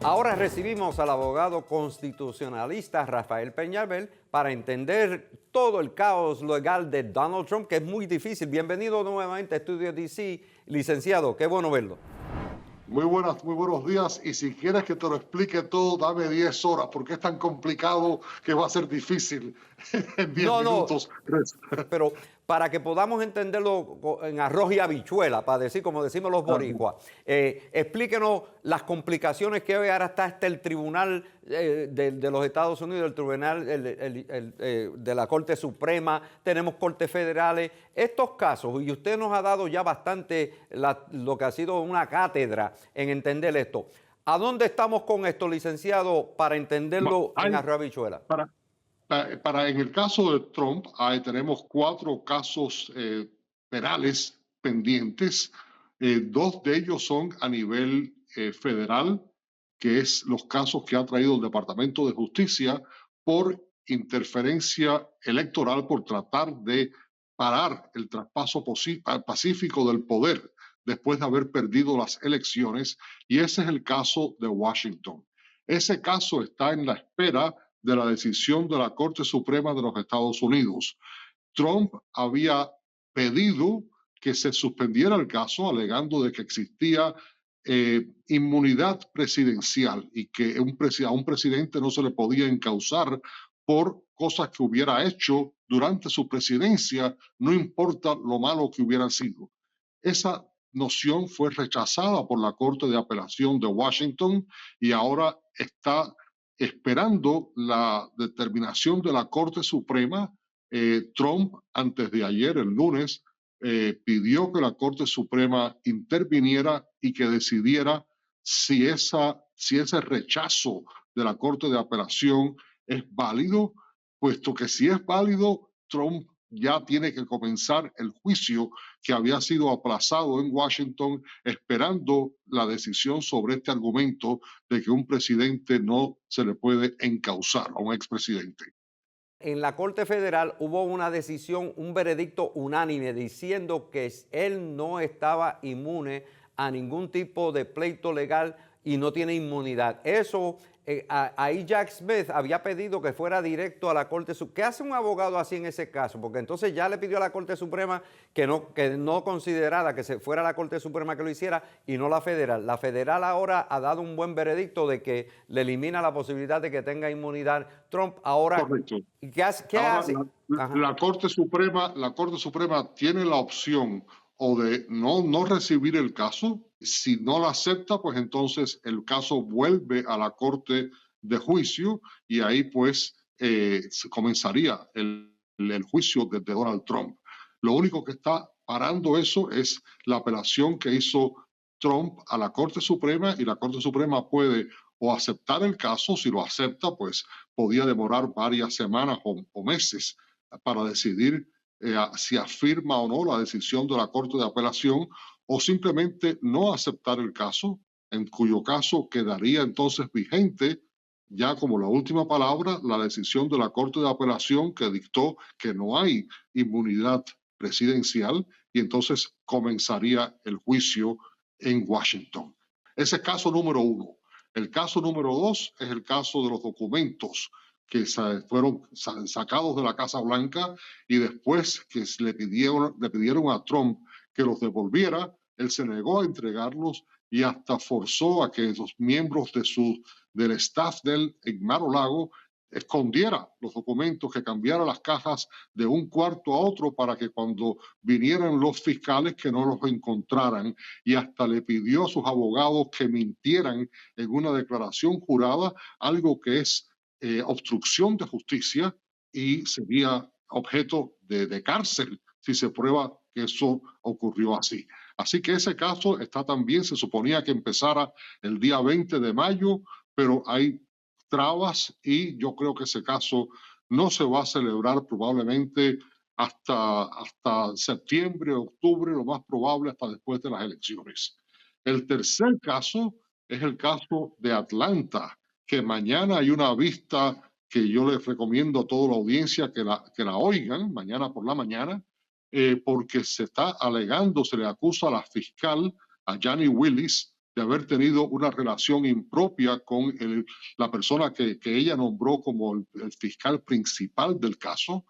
Ahora recibimos al abogado constitucionalista Rafael Peñalver para entender todo el caos legal de Donald Trump, que es muy difícil. Bienvenido nuevamente a Estudio DC, licenciado. Qué bueno verlo. Muy buenos días. Y si quieres que te lo explique todo, dame 10 horas, porque es tan complicado que va a ser difícil en 10 minutos. Pero para que podamos entenderlo en arroz y habichuela, para decir, como decimos los boricuas, explíquenos las complicaciones que hoy ahora está hasta el Tribunal de los Estados Unidos, el Tribunal de la Corte Suprema, tenemos Cortes Federales, estos casos, y usted nos ha dado ya bastante lo que ha sido una cátedra en entender esto. ¿A dónde estamos con esto, licenciado, para entenderlo en arroz y habichuela? En el caso de Trump, tenemos 4 casos penales pendientes. 2 de ellos son a nivel federal, que es los casos que ha traído el Departamento de Justicia por interferencia electoral, por tratar de parar el traspaso pacífico del poder después de haber perdido las elecciones, y ese es el caso de Washington. Ese caso está en la espera de la decisión de la Corte Suprema de los Estados Unidos. Trump había pedido que se suspendiera el caso, alegando de que existía inmunidad presidencial y que a un presidente no se le podía encausar por cosas que hubiera hecho durante su presidencia, no importa lo malo que hubiera sido. Esa noción fue rechazada por la Corte de Apelación de Washington y ahora está esperando la determinación de la Corte Suprema. Trump, antes de ayer, el lunes, pidió que la Corte Suprema interviniera y que decidiera si ese rechazo de la Corte de Apelación es válido, puesto que si es válido, Trump ya tiene que comenzar el juicio que había sido aplazado en Washington, esperando la decisión sobre este argumento de que un presidente no se le puede encausar a un expresidente. En la Corte Federal hubo una decisión, un veredicto unánime diciendo que él no estaba inmune a ningún tipo de pleito legal y no tiene inmunidad. Eso, ahí Jack Smith había pedido que fuera directo a la Corte Suprema. ¿Qué hace un abogado así en ese caso? Porque entonces ya le pidió a la Corte Suprema que no considerara que se fuera la Corte Suprema que lo hiciera y no la federal. La federal ahora ha dado un buen veredicto de que le elimina la posibilidad de que tenga inmunidad Trump. Ahora, correcto. ¿Qué hace? La Corte Suprema tiene la opción o de no recibir el caso. Si no la acepta, pues entonces el caso vuelve a la Corte de Juicio y ahí pues comenzaría el juicio de Donald Trump. Lo único que está parando eso es la apelación que hizo Trump a la Corte Suprema, y la Corte Suprema puede o aceptar el caso. Si lo acepta, pues podía demorar varias semanas o meses para decidir si afirma o no la decisión de la Corte de Apelación, o simplemente no aceptar el caso, en cuyo caso quedaría entonces vigente ya como la última palabra la decisión de la Corte de Apelación, que dictó que no hay inmunidad presidencial, y entonces comenzaría el juicio en Washington. Ese es caso número 1. El caso número 2 es el caso de los documentos que fueron sacados de la Casa Blanca y después que le pidieron a Trump que los devolviera, él se negó a entregarlos y hasta forzó a que los miembros del staff de él en Mar-a-Lago escondiera los documentos, que cambiara las cajas de un cuarto a otro para que cuando vinieran los fiscales que no los encontraran, y hasta le pidió a sus abogados que mintieran en una declaración jurada, algo que es obstrucción de justicia y sería objeto de cárcel si se prueba que eso ocurrió así. Así que ese caso está también, se suponía que empezara el día 20 de mayo, pero hay trabas y yo creo que ese caso no se va a celebrar probablemente hasta septiembre, octubre, lo más probable hasta después de las elecciones. El tercer caso es el caso de Atlanta, que mañana hay una vista que yo les recomiendo a toda la audiencia que la oigan mañana por la mañana, porque se está alegando, se le acusa a la fiscal a Jani Willis de haber tenido una relación impropia con la persona que ella nombró como el fiscal principal del caso,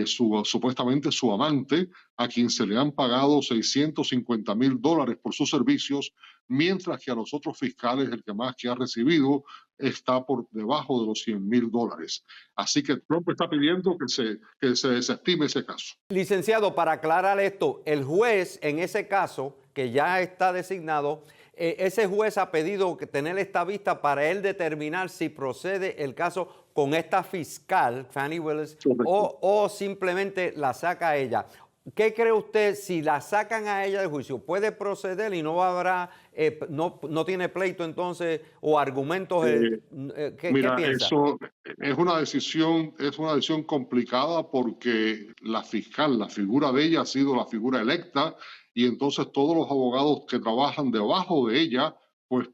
supuestamente su amante, a quien se le han pagado $650,000 por sus servicios, mientras que a los otros fiscales el que más que ha recibido está por debajo de los $100,000. Así que Trump está pidiendo que se desestime ese caso. Licenciado, para aclarar esto, el juez en ese caso, que ya está designado, ese juez ha pedido tener esta vista para él determinar si procede el caso con esta fiscal, Fani Willis, o simplemente la saca a ella. ¿Qué cree usted si la sacan a ella del juicio? ¿Puede proceder y no habrá, no tiene pleito entonces o argumentos? Mira, ¿Qué piensa? eso es una decisión complicada porque la fiscal, la figura de ella ha sido la figura electa y entonces todos los abogados que trabajan debajo de ella, pues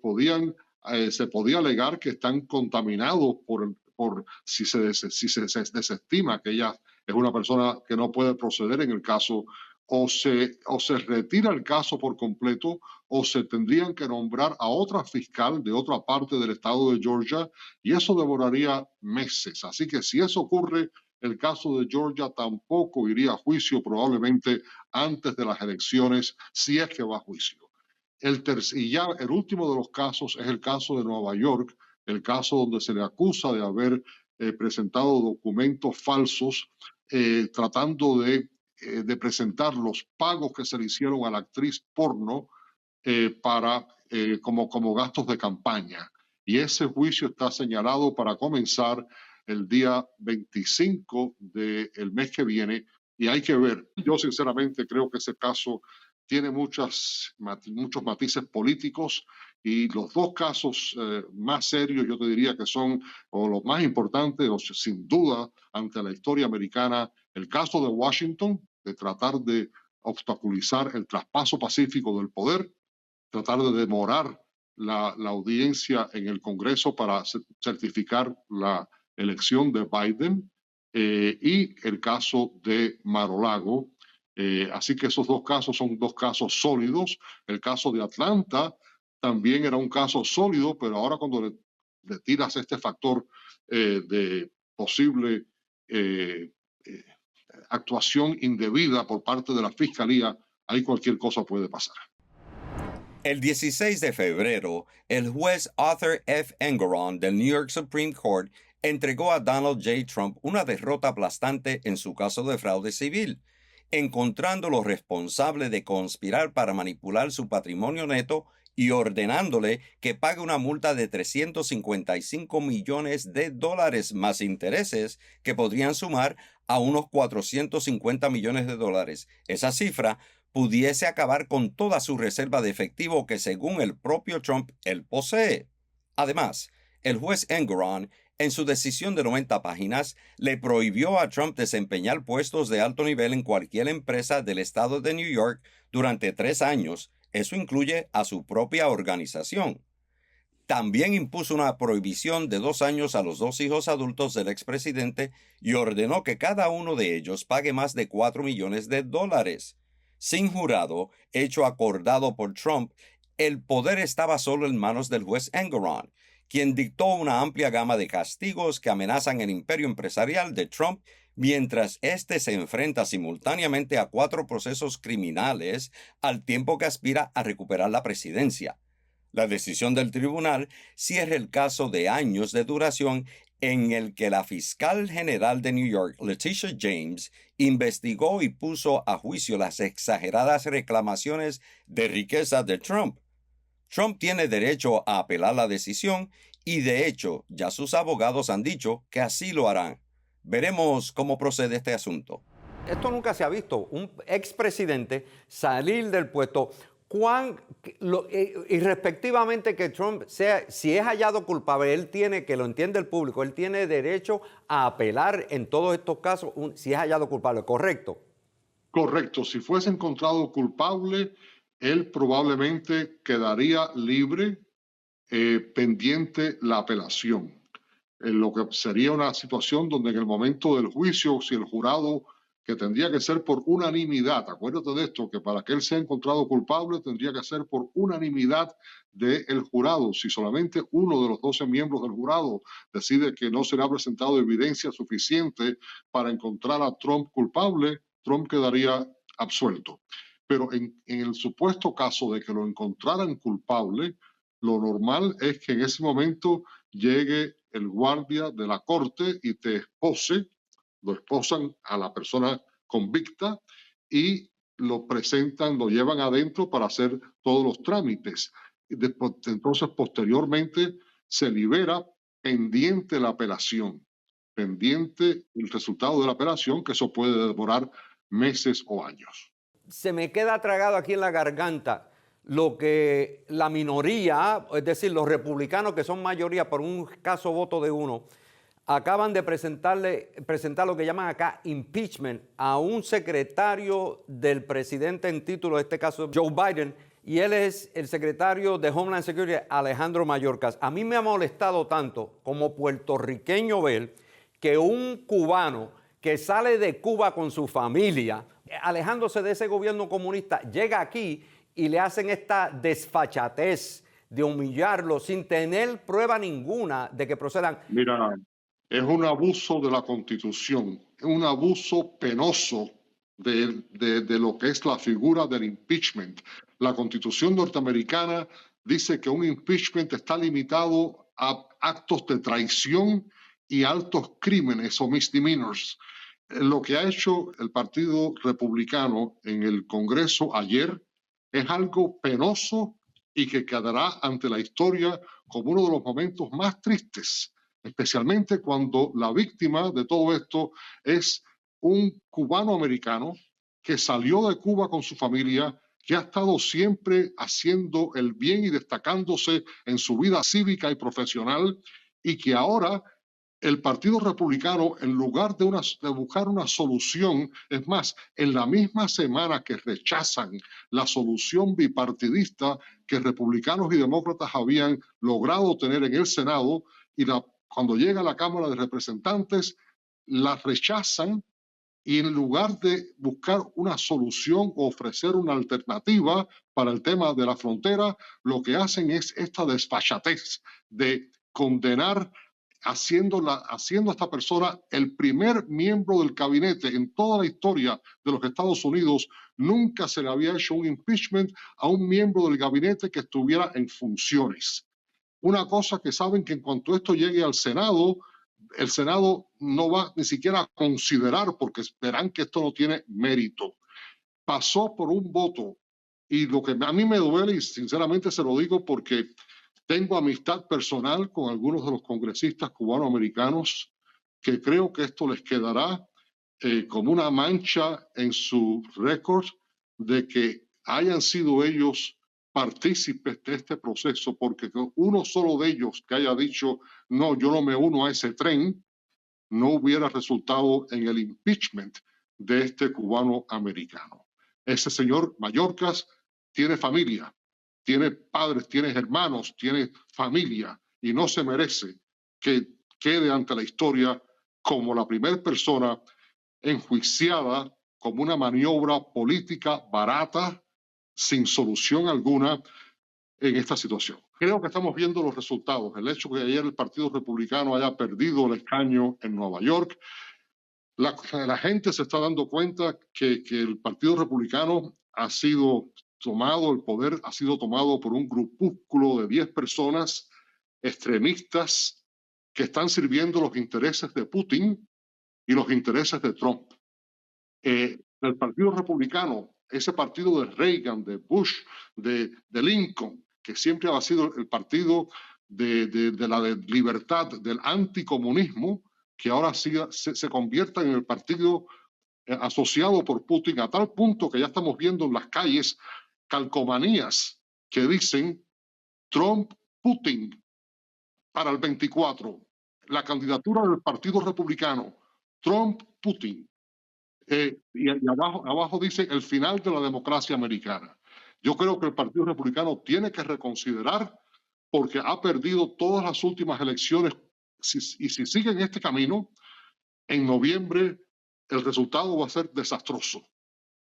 se podía alegar que están contaminados por si se desestima que ella es una persona que no puede proceder en el caso, o se retira el caso por completo, o se tendrían que nombrar a otra fiscal de otra parte del estado de Georgia, y eso demoraría meses. Así que si eso ocurre, el caso de Georgia tampoco iría a juicio probablemente antes de las elecciones, si es que va a juicio. Y ya el último de los casos es el caso de Nueva York, el caso donde se le acusa de haber presentado documentos falsos tratando de presentar los pagos que se le hicieron a la actriz porno como gastos de campaña. Y ese juicio está señalado para comenzar el día 25 del mes que viene. Y hay que ver, yo sinceramente creo que ese caso tiene muchos matices políticos y los dos casos más serios, yo te diría que son, o los más importantes, o sin duda, ante la historia americana, el caso de Washington, de tratar de obstaculizar el traspaso pacífico del poder, tratar de demorar la audiencia en el Congreso para certificar la elección de Biden, y el caso de Mar-a-Lago. Así que esos dos casos son dos casos sólidos. El caso de Atlanta también era un caso sólido, pero ahora cuando le tiras este factor de posible actuación indebida por parte de la Fiscalía, ahí cualquier cosa puede pasar. El 16 de febrero, el juez Arthur F. Engoron del New York Supreme Court entregó a Donald J. Trump una derrota aplastante en su caso de fraude civil, encontrándolo responsable de conspirar para manipular su patrimonio neto y ordenándole que pague una multa de $355 millones más intereses que podrían sumar a unos $450 millones. Esa cifra pudiese acabar con toda su reserva de efectivo que, según el propio Trump, él posee. Además, el juez Engoron, en su decisión de 90 páginas, le prohibió a Trump desempeñar puestos de alto nivel en cualquier empresa del estado de New York durante 3 años. Eso incluye a su propia organización. También impuso una prohibición de 2 años a los 2 hijos adultos del expresidente y ordenó que cada uno de ellos pague más de $4 millones. Sin jurado, hecho acordado por Trump, el poder estaba solo en manos del juez Engoron, quien dictó una amplia gama de castigos que amenazan el imperio empresarial de Trump mientras éste se enfrenta simultáneamente a 4 procesos criminales al tiempo que aspira a recuperar la presidencia. La decisión del tribunal cierra el caso de años de duración en el que la fiscal general de New York, Letitia James, investigó y puso a juicio las exageradas reclamaciones de riqueza de Trump. Trump tiene derecho a apelar la decisión y, de hecho, ya sus abogados han dicho que así lo harán. Veremos cómo procede este asunto. Esto nunca se ha visto, un expresidente salir del puesto. Irrespectivamente que Trump sea, si es hallado culpable, él tiene, que lo entiende el público, él tiene derecho a apelar en todos estos casos si es hallado culpable, ¿correcto? Correcto, si fuese encontrado culpable, él probablemente quedaría libre pendiente la apelación. Lo que sería una situación donde en el momento del juicio, si el jurado que tendría que ser por unanimidad. Acuérdate de esto, que para que él sea encontrado culpable tendría que ser por unanimidad del jurado. Si solamente uno de los 12 miembros del jurado decide que no será presentado evidencia suficiente para encontrar a Trump culpable, Trump quedaría absuelto. Pero en el supuesto caso de que lo encontraran culpable, lo normal es que en ese momento llegue el guardia de la corte y te espose, lo esposan a la persona convicta y lo presentan, lo llevan adentro para hacer todos los trámites. Entonces, posteriormente, se libera pendiente la apelación, pendiente el resultado de la apelación, que eso puede demorar meses o años. Se me queda tragado aquí en la garganta lo que la minoría, es decir, los republicanos que son mayoría por un escaso voto de uno, acaban de presentar lo que llaman acá impeachment a un secretario del presidente en título, en este caso Joe Biden, y él es el secretario de Homeland Security, Alejandro Mayorkas. A mí me ha molestado tanto como puertorriqueño ver que un cubano que sale de Cuba con su familia, alejándose de ese gobierno comunista, llega aquí y le hacen esta desfachatez de humillarlo sin tener prueba ninguna de que procedan. Mira, es un abuso de la Constitución, es un abuso penoso de lo que es la figura del impeachment. La Constitución norteamericana dice que un impeachment está limitado a actos de traición y altos crímenes o misdemeanors. Lo que ha hecho el Partido Republicano en el Congreso ayer es algo penoso y que quedará ante la historia como uno de los momentos más tristes, especialmente cuando la víctima de todo esto es un cubano-americano que salió de Cuba con su familia, que ha estado siempre haciendo el bien y destacándose en su vida cívica y profesional, y que ahora el Partido Republicano, en lugar de buscar una solución, es más, en la misma semana que rechazan la solución bipartidista que republicanos y demócratas habían logrado tener en el Senado, y cuando llega a la Cámara de Representantes, la rechazan, y en lugar de buscar una solución o ofrecer una alternativa para el tema de la frontera, lo que hacen es esta desfachatez de condenar, haciendo a esta persona el primer miembro del gabinete en toda la historia de los Estados Unidos. Nunca se le había hecho un impeachment a un miembro del gabinete que estuviera en funciones. Una cosa que saben que en cuanto esto llegue al Senado, el Senado no va ni siquiera a considerar porque verán que esto no tiene mérito. Pasó por un voto, y lo que a mí me duele, y sinceramente se lo digo porque tengo amistad personal con algunos de los congresistas cubanoamericanos, que creo que esto les quedará como una mancha en su récord de que hayan sido ellos partícipes de este proceso, porque uno solo de ellos que haya dicho, no, yo no me uno a ese tren, no hubiera resultado en el impeachment de este cubano americano. Ese señor Mayorkas tiene familia, tiene padres, tiene hermanos, tiene familia, y no se merece que quede ante la historia como la primera persona enjuiciada como una maniobra política barata, sin solución alguna en esta situación. Creo que estamos viendo los resultados. El hecho que ayer el Partido Republicano haya perdido el escaño en Nueva York, la gente se está dando cuenta que el Partido Republicano ha sido tomado, el poder ha sido tomado por un grupúsculo de 10 personas extremistas que están sirviendo los intereses de Putin y los intereses de Trump. El Partido Republicano, ese partido de Reagan, de Bush, de Lincoln, que siempre ha sido el partido de la libertad, del anticomunismo, que ahora se convierta en el partido asociado por Putin, a tal punto que ya estamos viendo en las calles calcomanías que dicen Trump-Putin para el 24, la candidatura del Partido Republicano, Trump-Putin. Y abajo dice el final de la democracia americana. Yo creo que el Partido Republicano tiene que reconsiderar, porque ha perdido todas las últimas elecciones, y si sigue en este camino, en noviembre el resultado va a ser desastroso.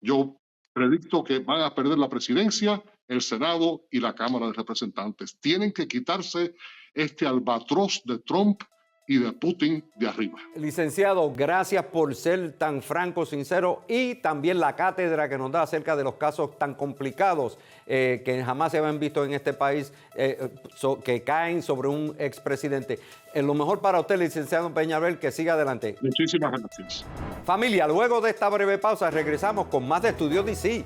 Yo predicto que van a perder la presidencia, el Senado y la Cámara de Representantes. Tienen que quitarse este albatroz de Trump y de Putin de arriba. Licenciado, gracias por ser tan franco, sincero y también la cátedra que nos da acerca de los casos tan complicados que jamás se habían visto en este país, que caen sobre un expresidente. Lo mejor para usted, licenciado Peñalver, que siga adelante. Muchísimas gracias. Familia, luego de esta breve pausa regresamos con más de Estudio DC.